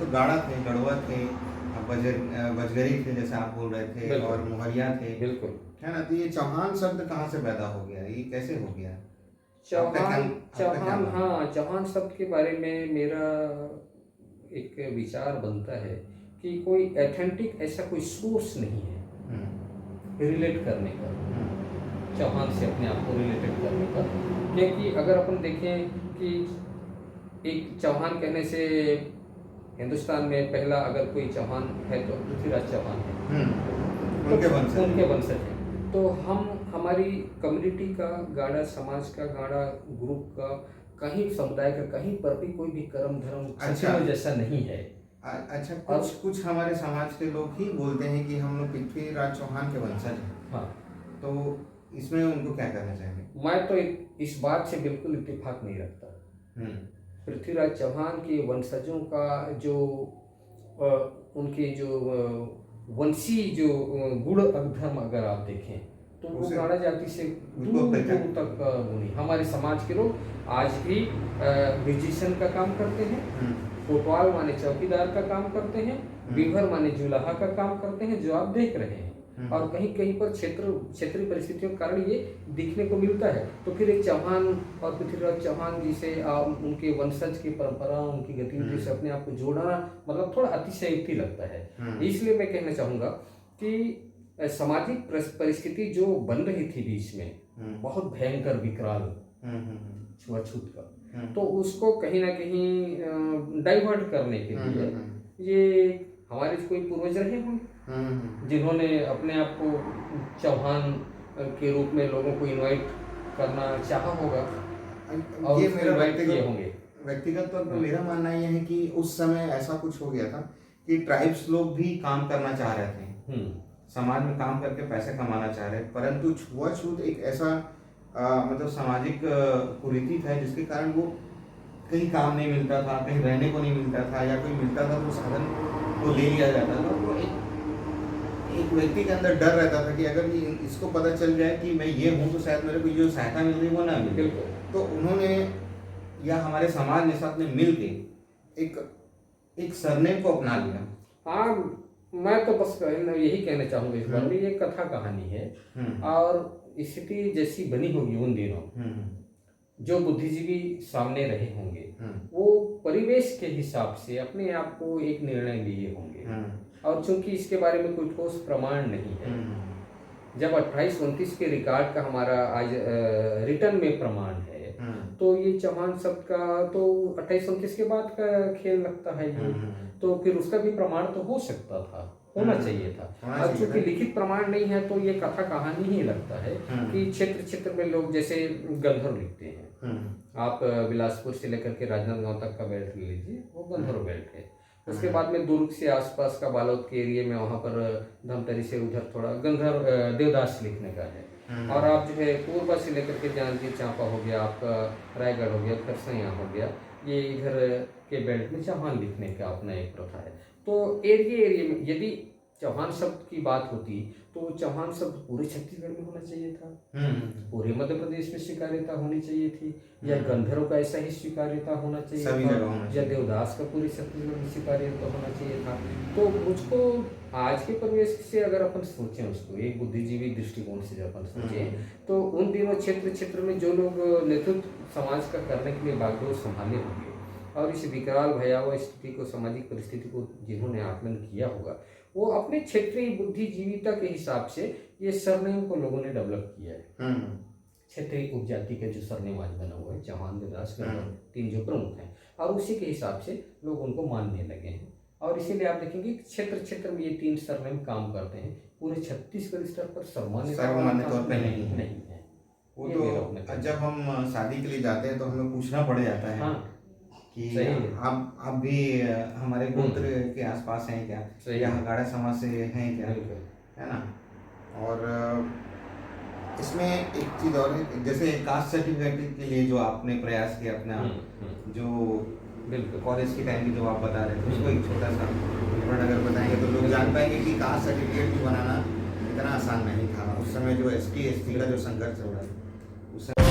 तो गाड़ा थे, गढ़वा थे, बजगरी थे जैसे आप बोल रहे थे, बिल्कुल। और मोहरिया थे, बिल्कुल। है ना? तो ये चौहान शब्द कहाँ से पैदा हो गया? ये कैसे हो गया? चौहान आपका क्या चौहान मानना है? हाँ, चौहान शब्द के बारे में मेरा एक विचार बनता है कि कोई ऑथेंटिक ऐसा कोई सोर्स नहीं है हम्म, रिलेट करने का, हम्म, चौहान से अपने आप को रिलेटेड करने का। क्योंकि अगर अपन देखें कि एक चौहान कहने से हिंदुस्तान में पहला अगर कोई चौहान है तो पृथ्वीराज चौहान है, उनके तो वंशज उनके हैं। वंशज हैं। तो हम हमारी कम्युनिटी का गाड़ा, समाज का गाड़ा, ग्रुप का, कहीं समुदाय का कहीं पर भी कोई भी कर्म धर्म अच्छा। क्षत्रिय जैसा नहीं है। अच्छा, और कुछ कुछ हमारे समाज के लोग ही बोलते हैं कि हम लोग पृथ्वीराज चौहान के वंशज हैं। हाँ, तो इसमें उनको क्या करना चाहिए? मैं तो इस बात से बिल्कुल इत्तेफाक नहीं रखता। हम्म, पृथ्वीराज चौहान के वंशजों का जो अ, उनके जो वंशी जो गुण अवधर्म अगर आप देखें तो वो उसे गाड़ा जाति से उसको दूर पहचान। दूर तक गुणी। हमारे समाज के लोग आज भी म्यूजिशियन का काम करते हैं, कोतवाल माने चौकीदार का काम करते हैं, बीभर माने जुलाहा का काम करते हैं, जो आप देख रहे हैं। और कहीं कहीं पर क्षेत्रीय परिस्थितियों के कारण ये दिखने को मिलता है। तो फिर एक चौहान और पृथ्वीराज चौहान जी से उनके वंशज की परंपरा, उनकी गतिविधि से अपने आप को जोड़ना मतलब थोड़ा अतिशयोक्ति लगता है। इसलिए मैं कहना चाहूँगा कि सामाजिक परिस्थिति जो बन रही थी बीच में, बहुत भयंकर विकराल छुआछूत का, तो उसको कहीं ना कहीं डाइवर्ट करने के लिए ये हमारे कोई पूर्वज रहे होंगे जिन्होंने अपने आप को चौहान के रूप में लोगों को इनवाइट करना चाहा होगा और ये उसको मेरा इनवाइट किए होंगे। व्यक्तिगत तौर पर मेरा मानना यह है कि उस समय ऐसा कुछ हो गया था कि ट्राइब्स लोग भी काम करना चाह रहे थे, समाज में काम करके पैसे कमाना चाह रहे, परंतु छुआछूत एक ऐसा मतलब सामाजिक कुरीति था जिसके कारण वो कहीं काम नहीं मिलता था, कहीं रहने को नहीं मिलता था, या कोई मिलता था तो साधन को ले लिया जाता था। तो एक व्यक्ति के अंदर डर रहता था कि अगर इसको पता चल जाए कि मैं ये हूँ तो शायद मेरे को जो सहायता मिल रही है वो ना मिले। तो उन्होंने या हमारे समाज ने साथ में मिल के एक सरनेम को अपना लिया। हाँ, मैं तो बस यही कहना चाहूँगा इस बारे में, ये कथा कहानी है और स्थिति जैसी बनी होगी उन दिनों, जो बुद्धिजीवी सामने रहे होंगे वो परिवेश के हिसाब से अपने आप को एक निर्णय लिए होंगे। और चूंकि इसके बारे में कोई ठोस प्रमाण नहीं है, जब 2829 के रिकॉर्ड का हमारा आज रिटर्न में प्रमाण है, तो ये चौहान शब्द का तो 2829 के बाद का खेल लगता है ये। तो फिर उसका भी प्रमाण तो हो सकता था, होना चाहिए था। और चूंकि लिखित प्रमाण नहीं है तो ये कथा कहानी ही लगता है कि क्षेत्र क्षेत्र में लोग जैसे गंधर्व लिखते हैं। आप बिलासपुर से लेकर के राजनांदगांव तक का बेल्ट ले लीजिए, वो गंधर्व बेल्ट है। उसके बाद में दुर्ग से आसपास का बालोद के एरिया में वहाँ पर धमतरी से उधर थोड़ा गंधर्व देवदास लिखने का है। और आप जो है पूर्व से लेकर के जांजगीर चांपा हो गया, आपका रायगढ़ हो गया, खरसैया हो गया, ये इधर के बेल्ट में चौहान लिखने का अपना एक प्रथा है। तो एरिया में यदि चौहान शब्द की बात होती तो चौहान शब्द पूरे छत्तीसगढ़ में होना चाहिए था, पूरे मध्य प्रदेश में स्वीकार्यता होनी चाहिए थी, या गंधर्व का ऐसा ही स्वीकार्यता होना चाहिए था, या देवदास का पूरे छत्तीसगढ़ में स्वीकार्यता होना चाहिए था। तो मुझको आज के परिवेश से अगर अपन सोचें, उसको एक बुद्धिजीवी दृष्टिकोण से जब अपन सोचें, तो उन दिनों क्षेत्र क्षेत्र में जो लोग नेतृत्व समाज का करने के लिए बागडोर संभाले होंगे और इस विकराल भयावह स्थिति को, सामाजिक परिस्थिति को जिन्होंने आकलन किया होगा, वो अपने क्षेत्रीय बुद्धिजीविता के हिसाब से ये सरनेम को लोगों ने डेवलप किया है। क्षेत्रीय उपजाति का जो सरनेम आज बना हुआ है, चौहान, देवदास, गंधर्व, तीन जो प्रमुख हैं, और उसी के हिसाब से लोग उनको मानने लगे हैं। और इसीलिए आप देखेंगे क्षेत्र क्षेत्र में ये तीन सरनेम काम करते हैं, पूरे छत्तीसगढ़ स्तर पर सर्वमान्य तौर पर नहीं है। वो तो जब हम शादी के लिए जाते हैं तो हमें पूछना पड़ जाता है कि आप भी हमारे गोत्र के आसपास हैं क्या, या गाड़ा समाज से हैं क्या, है ना। और इसमें एक चीज़ और है, जैसे कास्ट सर्टिफिकेट के लिए जो आपने प्रयास किया अपना, जो कॉलेज के टाइम की जो आप बता रहे थे, उसको एक छोटा सा विवरण अगर बताएंगे तो लोग जान पाएंगे कि कास्ट सर्टिफिकेट भी बनाना इतना आसान नहीं था। उस समय जो ST SC का जो संघर्ष हो रहा था उस समय